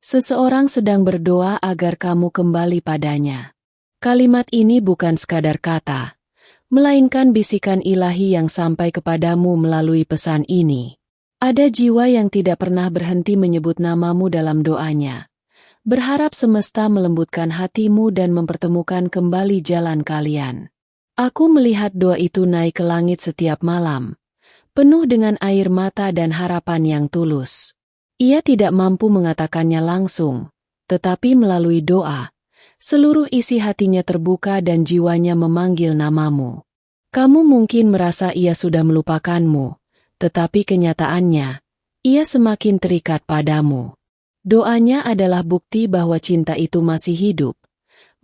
Seseorang sedang berdoa agar kamu kembali padanya. Kalimat ini bukan sekadar kata, melainkan bisikan ilahi yang sampai kepadamu melalui pesan ini. Ada jiwa yang tidak pernah berhenti menyebut namamu dalam doanya, berharap semesta melembutkan hatimu dan mempertemukan kembali jalan kalian. Aku melihat doa itu naik ke langit setiap malam, penuh dengan air mata dan harapan yang tulus. Ia tidak mampu mengatakannya langsung, tetapi melalui doa, seluruh isi hatinya terbuka dan jiwanya memanggil namamu. Kamu mungkin merasa ia sudah melupakanmu, tetapi kenyataannya, ia semakin terikat padamu. Doanya adalah bukti bahwa cinta itu masih hidup,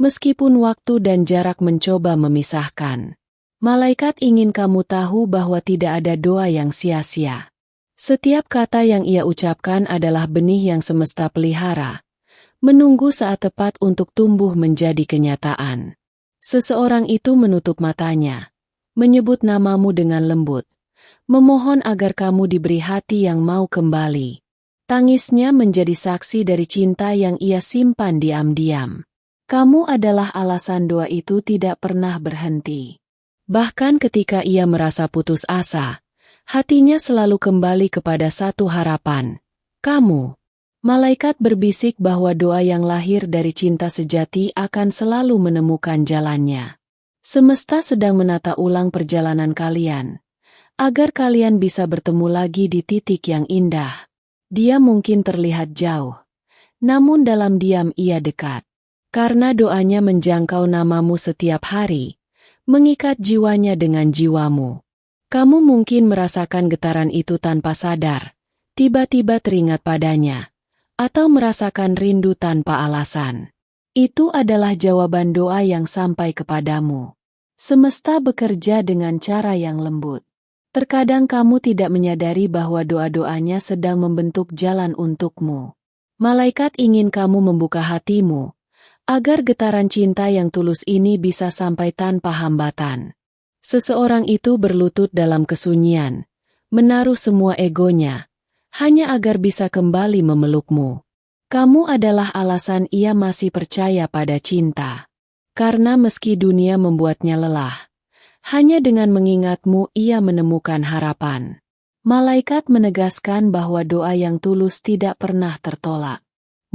meskipun waktu dan jarak mencoba memisahkan. Malaikat ingin kamu tahu bahwa tidak ada doa yang sia-sia. Setiap kata yang ia ucapkan adalah benih yang semesta pelihara, menunggu saat tepat untuk tumbuh menjadi kenyataan. Seseorang itu menutup matanya, menyebut namamu dengan lembut, memohon agar kamu diberi hati yang mau kembali. Tangisnya menjadi saksi dari cinta yang ia simpan diam-diam. Kamu adalah alasan doa itu tidak pernah berhenti. Bahkan ketika ia merasa putus asa, hatinya selalu kembali kepada satu harapan, kamu. Malaikat berbisik bahwa doa yang lahir dari cinta sejati akan selalu menemukan jalannya. Semesta sedang menata ulang perjalanan kalian, agar kalian bisa bertemu lagi di titik yang indah. Dia mungkin terlihat jauh, namun dalam diam ia dekat. Karena doanya menjangkau namamu setiap hari, mengikat jiwanya dengan jiwamu. Kamu mungkin merasakan getaran itu tanpa sadar, tiba-tiba teringat padanya, atau merasakan rindu tanpa alasan. Itu adalah jawaban doa yang sampai kepadamu. Semesta bekerja dengan cara yang lembut. Terkadang kamu tidak menyadari bahwa doa-doanya sedang membentuk jalan untukmu. Malaikat ingin kamu membuka hatimu, agar getaran cinta yang tulus ini bisa sampai tanpa hambatan. Seseorang itu berlutut dalam kesunyian, menaruh semua egonya, hanya agar bisa kembali memelukmu. Kamu adalah alasan ia masih percaya pada cinta. Karena meski dunia membuatnya lelah, hanya dengan mengingatmu ia menemukan harapan. Malaikat menegaskan bahwa doa yang tulus tidak pernah tertolak.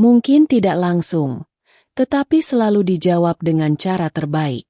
Mungkin tidak langsung, tetapi selalu dijawab dengan cara terbaik.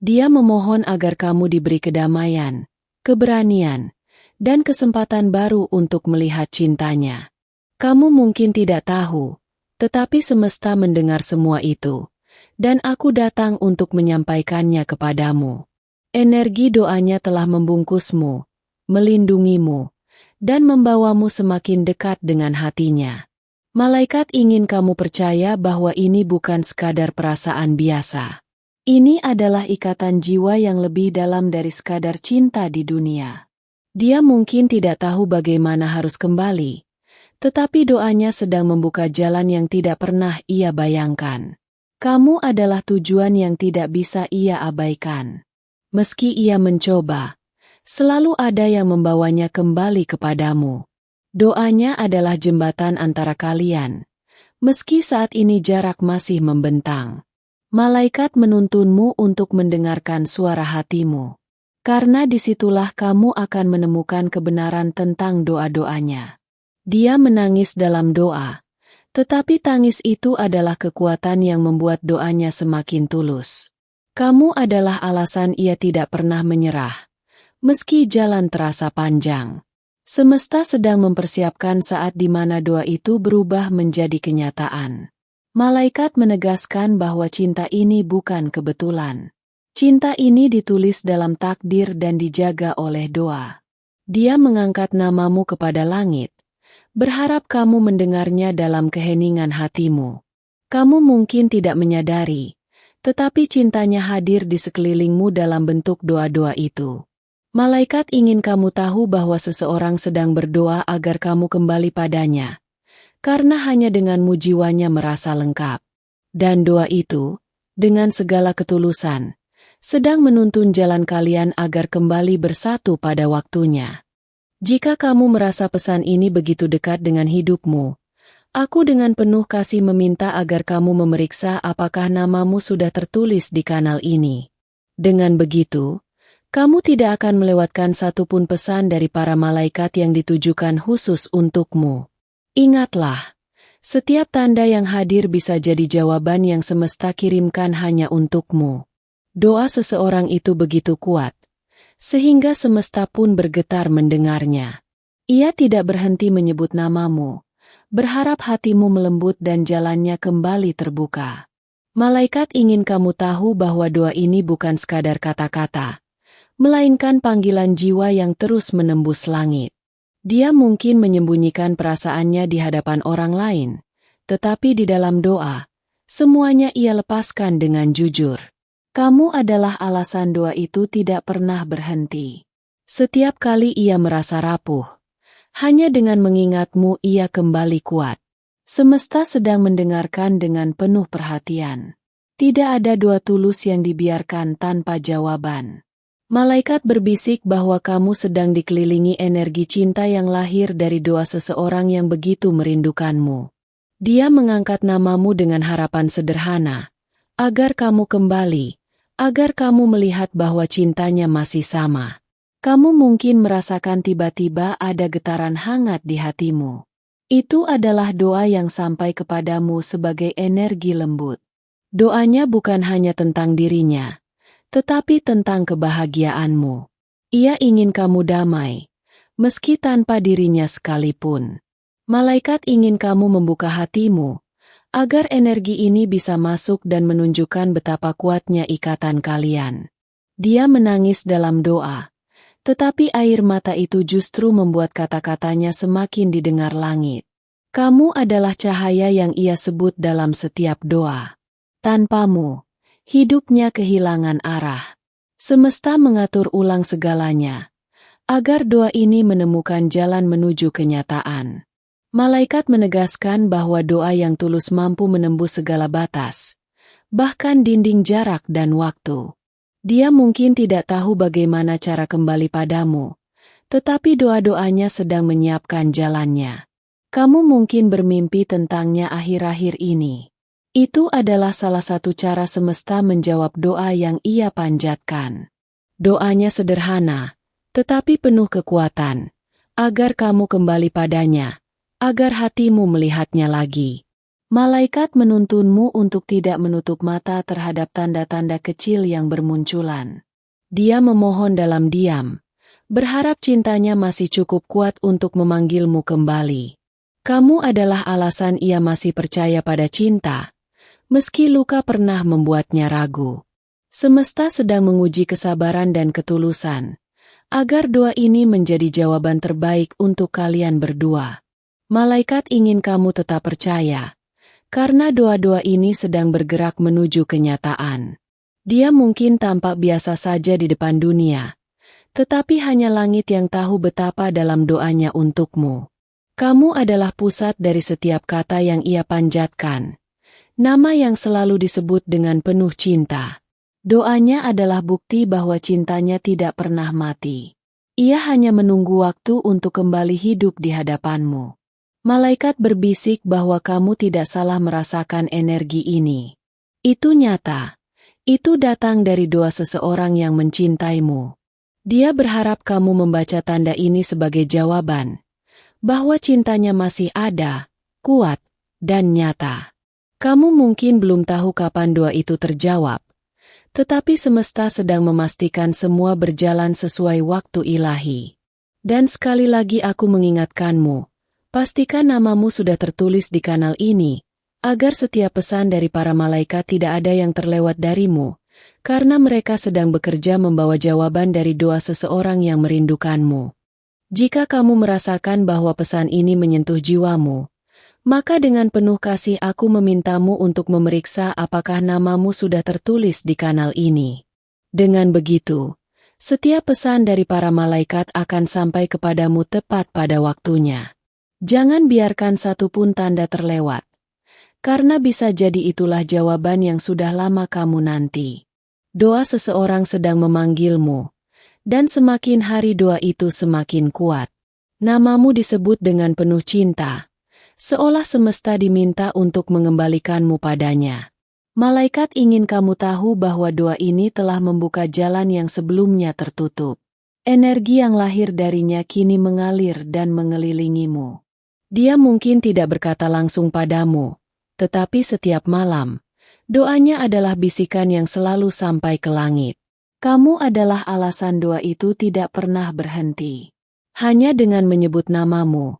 Dia memohon agar kamu diberi kedamaian, keberanian, dan kesempatan baru untuk melihat cintanya. Kamu mungkin tidak tahu, tetapi semesta mendengar semua itu, dan aku datang untuk menyampaikannya kepadamu. Energi doanya telah membungkusmu, melindungimu, dan membawamu semakin dekat dengan hatinya. Malaikat ingin kamu percaya bahwa ini bukan sekadar perasaan biasa. Ini adalah ikatan jiwa yang lebih dalam dari sekadar cinta di dunia. Dia mungkin tidak tahu bagaimana harus kembali, tetapi doanya sedang membuka jalan yang tidak pernah ia bayangkan. Kamu adalah tujuan yang tidak bisa ia abaikan. Meski ia mencoba, selalu ada yang membawanya kembali kepadamu. Doanya adalah jembatan antara kalian, meski saat ini jarak masih membentang. Malaikat menuntunmu untuk mendengarkan suara hatimu, karena disitulah kamu akan menemukan kebenaran tentang doa-doanya. Dia menangis dalam doa, tetapi tangis itu adalah kekuatan yang membuat doanya semakin tulus. Kamu adalah alasan ia tidak pernah menyerah, meski jalan terasa panjang. Semesta sedang mempersiapkan saat di mana doa itu berubah menjadi kenyataan. Malaikat menegaskan bahwa cinta ini bukan kebetulan. Cinta ini ditulis dalam takdir dan dijaga oleh doa. Dia mengangkat namamu kepada langit, berharap kamu mendengarnya dalam keheningan hatimu. Kamu mungkin tidak menyadari, tetapi cintanya hadir di sekelilingmu dalam bentuk doa-doa itu. Malaikat ingin kamu tahu bahwa seseorang sedang berdoa agar kamu kembali padanya, karena hanya denganmu jiwanya merasa lengkap. Dan doa itu, dengan segala ketulusan, sedang menuntun jalan kalian agar kembali bersatu pada waktunya. Jika kamu merasa pesan ini begitu dekat dengan hidupmu, Aku dengan penuh kasih meminta agar kamu memeriksa apakah namamu sudah tertulis di kanal ini. Dengan begitu, kamu tidak akan melewatkan satupun pesan dari para malaikat yang ditujukan khusus untukmu. Ingatlah, setiap tanda yang hadir bisa jadi jawaban yang semesta kirimkan hanya untukmu. Doa seseorang itu begitu kuat, sehingga semesta pun bergetar mendengarnya. Ia tidak berhenti menyebut namamu, berharap hatimu melembut dan jalannya kembali terbuka. Malaikat ingin kamu tahu bahwa doa ini bukan sekadar kata-kata, melainkan panggilan jiwa yang terus menembus langit. Dia mungkin menyembunyikan perasaannya di hadapan orang lain, tetapi di dalam doa, semuanya ia lepaskan dengan jujur. Kamu adalah alasan doa itu tidak pernah berhenti. Setiap kali ia merasa rapuh, hanya dengan mengingatmu ia kembali kuat. Semesta sedang mendengarkan dengan penuh perhatian. Tidak ada doa tulus yang dibiarkan tanpa jawaban. Malaikat berbisik bahwa kamu sedang dikelilingi energi cinta yang lahir dari doa seseorang yang begitu merindukanmu. Dia mengangkat namamu dengan harapan sederhana, agar kamu kembali, agar kamu melihat bahwa cintanya masih sama. Kamu mungkin merasakan tiba-tiba ada getaran hangat di hatimu. Itu adalah doa yang sampai kepadamu sebagai energi lembut. Doanya bukan hanya tentang dirinya, tetapi tentang kebahagiaanmu. Ia ingin kamu damai, meski tanpa dirinya sekalipun. Malaikat ingin kamu membuka hatimu, agar energi ini bisa masuk dan menunjukkan betapa kuatnya ikatan kalian. Dia menangis dalam doa, tetapi air mata itu justru membuat kata-katanya semakin didengar langit. Kamu adalah cahaya yang ia sebut dalam setiap doa. Tanpamu, hidupnya kehilangan arah. Semesta mengatur ulang segalanya, agar doa ini menemukan jalan menuju kenyataan. Malaikat menegaskan bahwa doa yang tulus mampu menembus segala batas, bahkan dinding jarak dan waktu. Dia mungkin tidak tahu bagaimana cara kembali padamu, tetapi doa-doanya sedang menyiapkan jalannya. Kamu mungkin bermimpi tentangnya akhir-akhir ini. Itu adalah salah satu cara semesta menjawab doa yang ia panjatkan. Doanya sederhana, tetapi penuh kekuatan, agar kamu kembali padanya, agar hatimu melihatnya lagi. Malaikat menuntunmu untuk tidak menutup mata terhadap tanda-tanda kecil yang bermunculan. Dia memohon dalam diam, berharap cintanya masih cukup kuat untuk memanggilmu kembali. Kamu adalah alasan ia masih percaya pada cinta, meski luka pernah membuatnya ragu. Semesta sedang menguji kesabaran dan ketulusan, agar doa ini menjadi jawaban terbaik untuk kalian berdua. Malaikat ingin kamu tetap percaya, karena doa-doa ini sedang bergerak menuju kenyataan. Dia mungkin tampak biasa saja di depan dunia, tetapi hanya langit yang tahu betapa dalam doanya untukmu. Kamu adalah pusat dari setiap kata yang ia panjatkan, nama yang selalu disebut dengan penuh cinta. Doanya adalah bukti bahwa cintanya tidak pernah mati. Ia hanya menunggu waktu untuk kembali hidup di hadapanmu. Malaikat berbisik bahwa kamu tidak salah merasakan energi ini. Itu nyata. Itu datang dari doa seseorang yang mencintaimu. Dia berharap kamu membaca tanda ini sebagai jawaban, bahwa cintanya masih ada, kuat, dan nyata. Kamu mungkin belum tahu kapan doa itu terjawab, tetapi semesta sedang memastikan semua berjalan sesuai waktu ilahi. Dan sekali lagi aku mengingatkanmu, pastikan namamu sudah tertulis di kanal ini, agar setiap pesan dari para malaikat tidak ada yang terlewat darimu, karena mereka sedang bekerja membawa jawaban dari doa seseorang yang merindukanmu. Jika kamu merasakan bahwa pesan ini menyentuh jiwamu, maka dengan penuh kasih aku memintamu untuk memeriksa apakah namamu sudah tertulis di kanal ini. Dengan begitu, setiap pesan dari para malaikat akan sampai kepadamu tepat pada waktunya. Jangan biarkan satupun tanda terlewat, karena bisa jadi itulah jawaban yang sudah lama kamu nanti. Doa seseorang sedang memanggilmu, dan semakin hari doa itu semakin kuat. Namamu disebut dengan penuh cinta, Seolah semesta diminta untuk mengembalikanmu padanya. Malaikat ingin kamu tahu bahwa doa ini telah membuka jalan yang sebelumnya tertutup. Energi yang lahir darinya kini mengalir dan mengelilingimu. Dia mungkin tidak berkata langsung padamu, tetapi setiap malam, doanya adalah bisikan yang selalu sampai ke langit. Kamu adalah alasan doa itu tidak pernah berhenti. Hanya dengan menyebut namamu,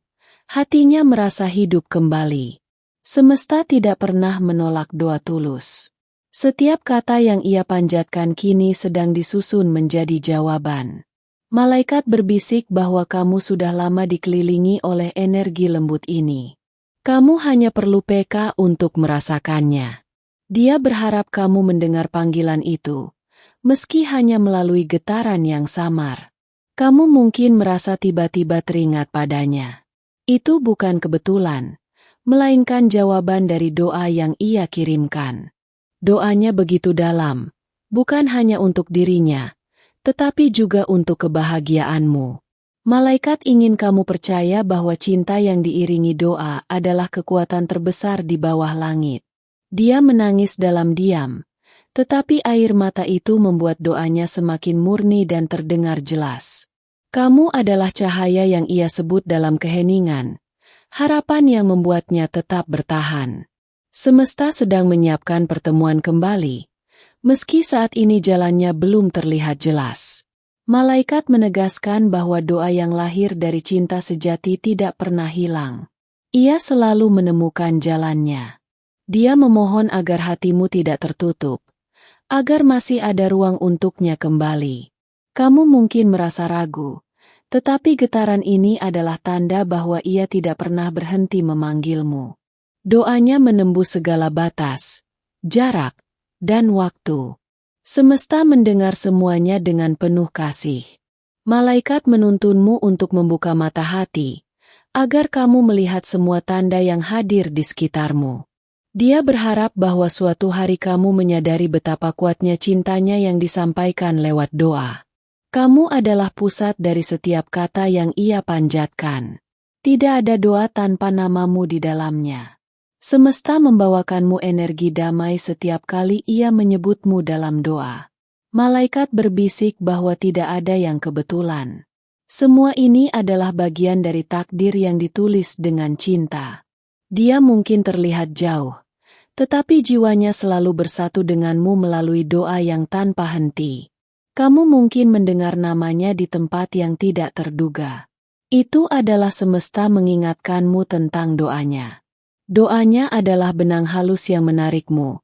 hatinya merasa hidup kembali. Semesta tidak pernah menolak doa tulus. Setiap kata yang ia panjatkan kini sedang disusun menjadi jawaban. Malaikat berbisik bahwa kamu sudah lama dikelilingi oleh energi lembut ini. Kamu hanya perlu peka untuk merasakannya. Dia berharap kamu mendengar panggilan itu, meski hanya melalui getaran yang samar. Kamu mungkin merasa tiba-tiba teringat padanya. Itu bukan kebetulan, melainkan jawaban dari doa yang ia kirimkan. Doanya begitu dalam, bukan hanya untuk dirinya, tetapi juga untuk kebahagiaanmu. Malaikat ingin kamu percaya bahwa cinta yang diiringi doa adalah kekuatan terbesar di bawah langit. Dia menangis dalam diam, tetapi air mata itu membuat doanya semakin murni dan terdengar jelas. Kamu adalah cahaya yang ia sebut dalam keheningan, harapan yang membuatnya tetap bertahan. Semesta sedang menyiapkan pertemuan kembali, meski saat ini jalannya belum terlihat jelas. Malaikat menegaskan bahwa doa yang lahir dari cinta sejati tidak pernah hilang. Ia selalu menemukan jalannya. Dia memohon agar hatimu tidak tertutup, agar masih ada ruang untuknya kembali. Kamu mungkin merasa ragu, tetapi getaran ini adalah tanda bahwa ia tidak pernah berhenti memanggilmu. Doanya menembus segala batas, jarak, dan waktu. Semesta mendengar semuanya dengan penuh kasih. Malaikat menuntunmu untuk membuka mata hati, agar kamu melihat semua tanda yang hadir di sekitarmu. Dia berharap bahwa suatu hari kamu menyadari betapa kuatnya cintanya yang disampaikan lewat doa. Kamu adalah pusat dari setiap kata yang ia panjatkan. Tidak ada doa tanpa namamu di dalamnya. Semesta membawakanmu energi damai setiap kali ia menyebutmu dalam doa. Malaikat berbisik bahwa tidak ada yang kebetulan. Semua ini adalah bagian dari takdir yang ditulis dengan cinta. Dia mungkin terlihat jauh, tetapi jiwanya selalu bersatu denganmu melalui doa yang tanpa henti. Kamu mungkin mendengar namanya di tempat yang tidak terduga. Itu adalah semesta mengingatkanmu tentang doanya. Doanya adalah benang halus yang menarikmu,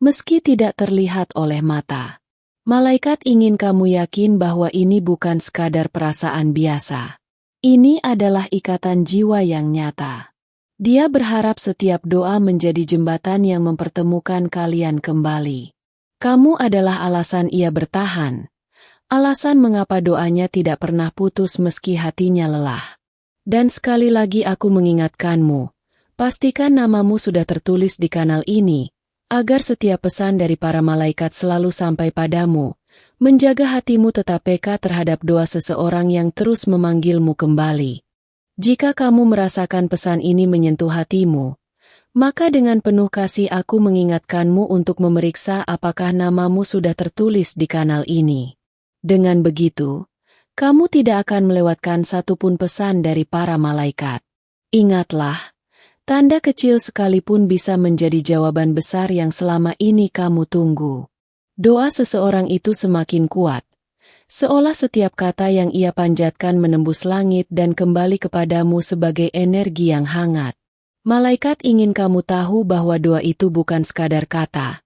meski tidak terlihat oleh mata. Malaikat ingin kamu yakin bahwa ini bukan sekadar perasaan biasa. Ini adalah ikatan jiwa yang nyata. Dia berharap setiap doa menjadi jembatan yang mempertemukan kalian kembali. Kamu adalah alasan ia bertahan. Alasan mengapa doanya tidak pernah putus meski hatinya lelah. Dan sekali lagi aku mengingatkanmu, pastikan namamu sudah tertulis di kanal ini, agar setiap pesan dari para malaikat selalu sampai padamu, menjaga hatimu tetap peka terhadap doa seseorang yang terus memanggilmu kembali. Jika kamu merasakan pesan ini menyentuh hatimu, maka dengan penuh kasih aku mengingatkanmu untuk memeriksa apakah namamu sudah tertulis di kanal ini. Dengan begitu, kamu tidak akan melewatkan satupun pesan dari para malaikat. Ingatlah, tanda kecil sekalipun bisa menjadi jawaban besar yang selama ini kamu tunggu. Doa seseorang itu semakin kuat, seolah setiap kata yang ia panjatkan menembus langit dan kembali kepadamu sebagai energi yang hangat. Malaikat ingin kamu tahu bahwa doa itu bukan sekadar kata,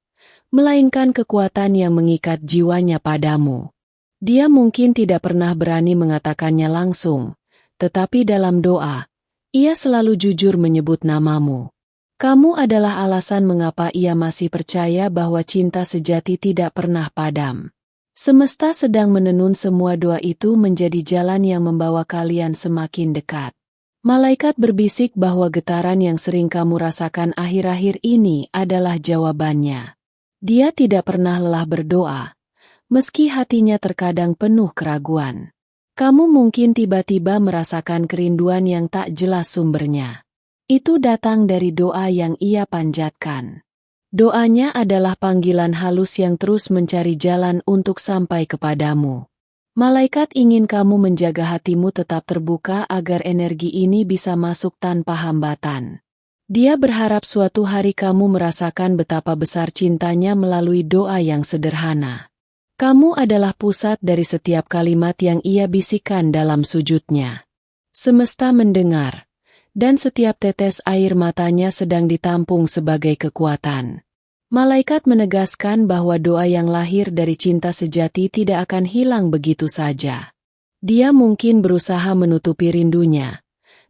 melainkan kekuatan yang mengikat jiwanya padamu. Dia mungkin tidak pernah berani mengatakannya langsung, tetapi dalam doa, ia selalu jujur menyebut namamu. Kamu adalah alasan mengapa ia masih percaya bahwa cinta sejati tidak pernah padam. Semesta sedang menenun semua doa itu menjadi jalan yang membawa kalian semakin dekat. Malaikat berbisik bahwa getaran yang sering kamu rasakan akhir-akhir ini adalah jawabannya. Dia tidak pernah lelah berdoa, meski hatinya terkadang penuh keraguan. Kamu mungkin tiba-tiba merasakan kerinduan yang tak jelas sumbernya. Itu datang dari doa yang ia panjatkan. Doanya adalah panggilan halus yang terus mencari jalan untuk sampai kepadamu. Malaikat ingin kamu menjaga hatimu tetap terbuka agar energi ini bisa masuk tanpa hambatan. Dia berharap suatu hari kamu merasakan betapa besar cintanya melalui doa yang sederhana. Kamu adalah pusat dari setiap kalimat yang ia bisikan dalam sujudnya. Semesta mendengar, dan setiap tetes air matanya sedang ditampung sebagai kekuatan. Malaikat menegaskan bahwa doa yang lahir dari cinta sejati tidak akan hilang begitu saja. Dia mungkin berusaha menutupi rindunya,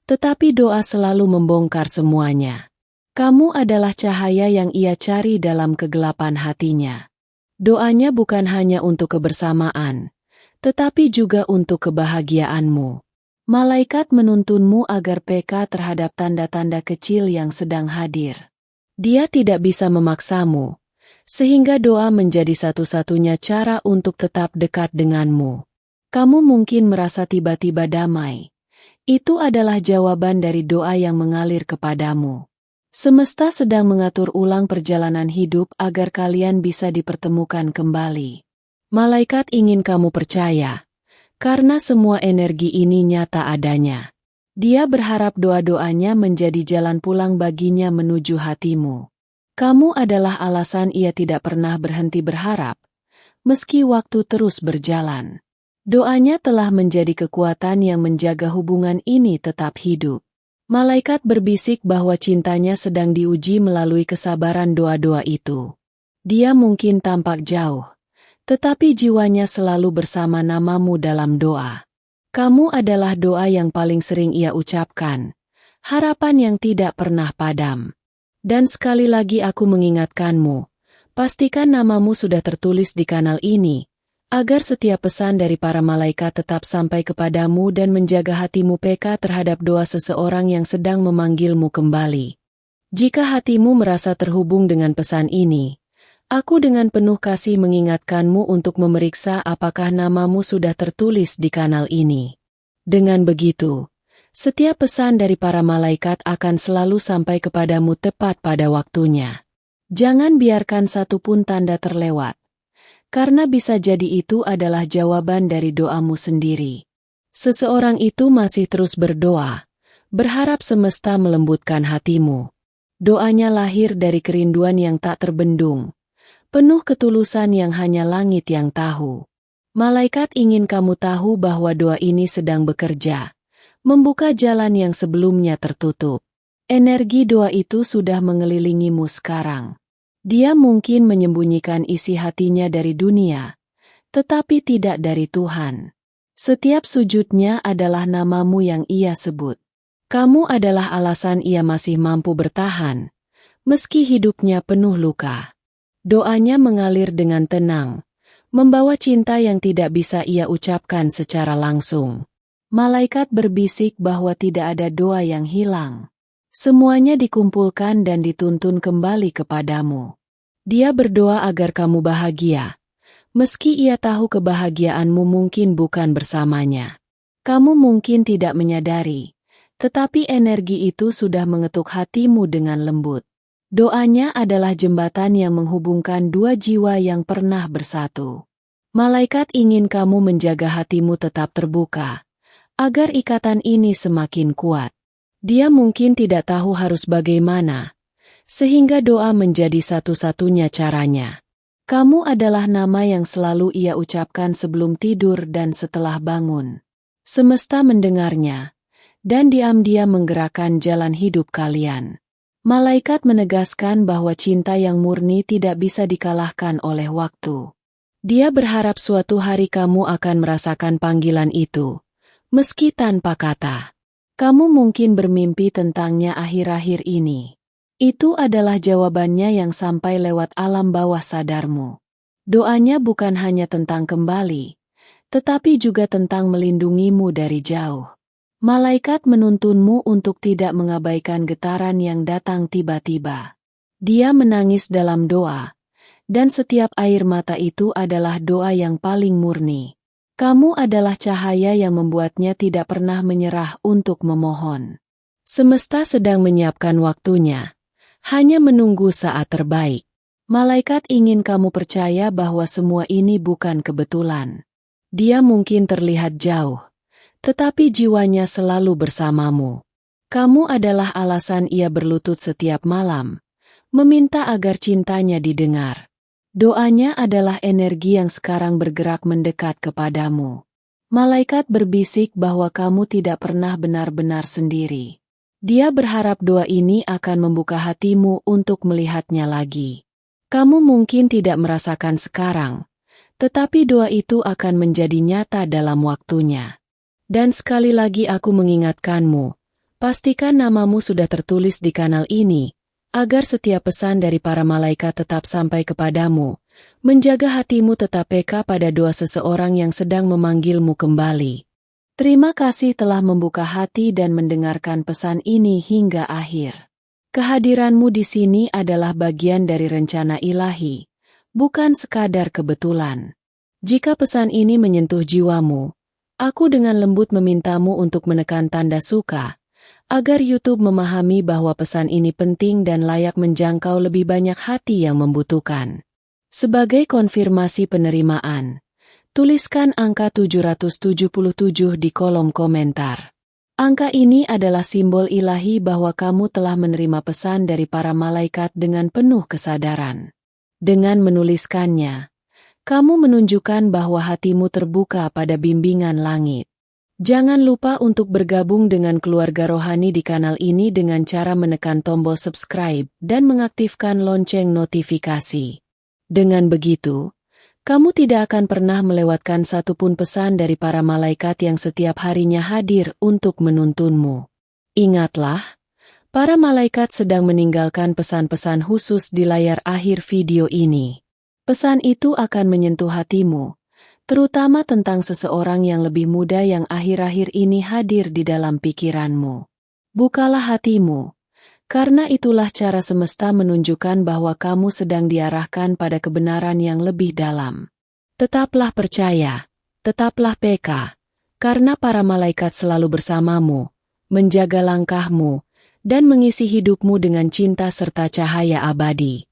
tetapi doa selalu membongkar semuanya. Kamu adalah cahaya yang ia cari dalam kegelapan hatinya. Doanya bukan hanya untuk kebersamaan, tetapi juga untuk kebahagiaanmu. Malaikat menuntunmu agar peka terhadap tanda-tanda kecil yang sedang hadir. Dia tidak bisa memaksamu, sehingga doa menjadi satu-satunya cara untuk tetap dekat denganmu. Kamu mungkin merasa tiba-tiba damai. Itu adalah jawaban dari doa yang mengalir kepadamu. Semesta sedang mengatur ulang perjalanan hidup agar kalian bisa dipertemukan kembali. Malaikat ingin kamu percaya, karena semua energi ini nyata adanya. Dia berharap doa-doanya menjadi jalan pulang baginya menuju hatimu. Kamu adalah alasan ia tidak pernah berhenti berharap, meski waktu terus berjalan. Doanya telah menjadi kekuatan yang menjaga hubungan ini tetap hidup. Malaikat berbisik bahwa cintanya sedang diuji melalui kesabaran doa-doa itu. Dia mungkin tampak jauh, tetapi jiwanya selalu bersama namamu dalam doa. Kamu adalah doa yang paling sering ia ucapkan, harapan yang tidak pernah padam. Dan sekali lagi aku mengingatkanmu, pastikan namamu sudah tertulis di kanal ini, agar setiap pesan dari para malaikat tetap sampai kepadamu dan menjaga hatimu peka terhadap doa seseorang yang sedang memanggilmu kembali. Jika hatimu merasa terhubung dengan pesan ini, aku dengan penuh kasih mengingatkanmu untuk memeriksa apakah namamu sudah tertulis di kanal ini. Dengan begitu, setiap pesan dari para malaikat akan selalu sampai kepadamu tepat pada waktunya. Jangan biarkan satu pun tanda terlewat, karena bisa jadi itu adalah jawaban dari doamu sendiri. Seseorang itu masih terus berdoa, berharap semesta melembutkan hatimu. Doanya lahir dari kerinduan yang tak terbendung, penuh ketulusan yang hanya langit yang tahu. Malaikat ingin kamu tahu bahwa doa ini sedang bekerja, membuka jalan yang sebelumnya tertutup. Energi doa itu sudah mengelilingimu sekarang. Dia mungkin menyembunyikan isi hatinya dari dunia, tetapi tidak dari Tuhan. Setiap sujudnya adalah namamu yang ia sebut. Kamu adalah alasan ia masih mampu bertahan, meski hidupnya penuh luka. Doanya mengalir dengan tenang, membawa cinta yang tidak bisa ia ucapkan secara langsung. Malaikat berbisik bahwa tidak ada doa yang hilang. Semuanya dikumpulkan dan dituntun kembali kepadamu. Dia berdoa agar kamu bahagia, meski ia tahu kebahagiaanmu mungkin bukan bersamanya. Kamu mungkin tidak menyadari, tetapi energi itu sudah mengetuk hatimu dengan lembut. Doanya adalah jembatan yang menghubungkan dua jiwa yang pernah bersatu. Malaikat ingin kamu menjaga hatimu tetap terbuka, agar ikatan ini semakin kuat. Dia mungkin tidak tahu harus bagaimana, sehingga doa menjadi satu-satunya caranya. Kamu adalah nama yang selalu ia ucapkan sebelum tidur dan setelah bangun. Semesta mendengarnya, dan diam-diam menggerakkan jalan hidup kalian. Malaikat menegaskan bahwa cinta yang murni tidak bisa dikalahkan oleh waktu. Dia berharap suatu hari kamu akan merasakan panggilan itu, meski tanpa kata. Kamu mungkin bermimpi tentangnya akhir-akhir ini. Itu adalah jawabannya yang sampai lewat alam bawah sadarmu. Doanya bukan hanya tentang kembali, tetapi juga tentang melindungimu dari jauh. Malaikat menuntunmu untuk tidak mengabaikan getaran yang datang tiba-tiba. Dia menangis dalam doa, dan setiap air mata itu adalah doa yang paling murni. Kamu adalah cahaya yang membuatnya tidak pernah menyerah untuk memohon. Semesta sedang menyiapkan waktunya, hanya menunggu saat terbaik. Malaikat ingin kamu percaya bahwa semua ini bukan kebetulan. Dia mungkin terlihat jauh, tetapi jiwanya selalu bersamamu. Kamu adalah alasan ia berlutut setiap malam, meminta agar cintanya didengar. Doanya adalah energi yang sekarang bergerak mendekat kepadamu. Malaikat berbisik bahwa kamu tidak pernah benar-benar sendiri. Dia berharap doa ini akan membuka hatimu untuk melihatnya lagi. Kamu mungkin tidak merasakan sekarang, tetapi doa itu akan menjadi nyata dalam waktunya. Dan sekali lagi aku mengingatkanmu, pastikan namamu sudah tertulis di kanal ini, agar setiap pesan dari para malaikat tetap sampai kepadamu, menjaga hatimu tetap peka pada doa seseorang yang sedang memanggilmu kembali. Terima kasih telah membuka hati dan mendengarkan pesan ini hingga akhir. Kehadiranmu di sini adalah bagian dari rencana ilahi, bukan sekadar kebetulan. Jika pesan ini menyentuh jiwamu, aku dengan lembut memintamu untuk menekan tanda suka, agar YouTube memahami bahwa pesan ini penting dan layak menjangkau lebih banyak hati yang membutuhkan. Sebagai konfirmasi penerimaan, tuliskan angka 777 di kolom komentar. Angka ini adalah simbol ilahi bahwa kamu telah menerima pesan dari para malaikat dengan penuh kesadaran. Dengan menuliskannya, kamu menunjukkan bahwa hatimu terbuka pada bimbingan langit. Jangan lupa untuk bergabung dengan keluarga rohani di kanal ini dengan cara menekan tombol subscribe dan mengaktifkan lonceng notifikasi. Dengan begitu, kamu tidak akan pernah melewatkan satupun pesan dari para malaikat yang setiap harinya hadir untuk menuntunmu. Ingatlah, para malaikat sedang meninggalkan pesan-pesan khusus di layar akhir video ini. Pesan itu akan menyentuh hatimu, terutama tentang seseorang yang lebih muda yang akhir-akhir ini hadir di dalam pikiranmu. Bukalah hatimu, karena itulah cara semesta menunjukkan bahwa kamu sedang diarahkan pada kebenaran yang lebih dalam. Tetaplah percaya, tetaplah peka, karena para malaikat selalu bersamamu, menjaga langkahmu, dan mengisi hidupmu dengan cinta serta cahaya abadi.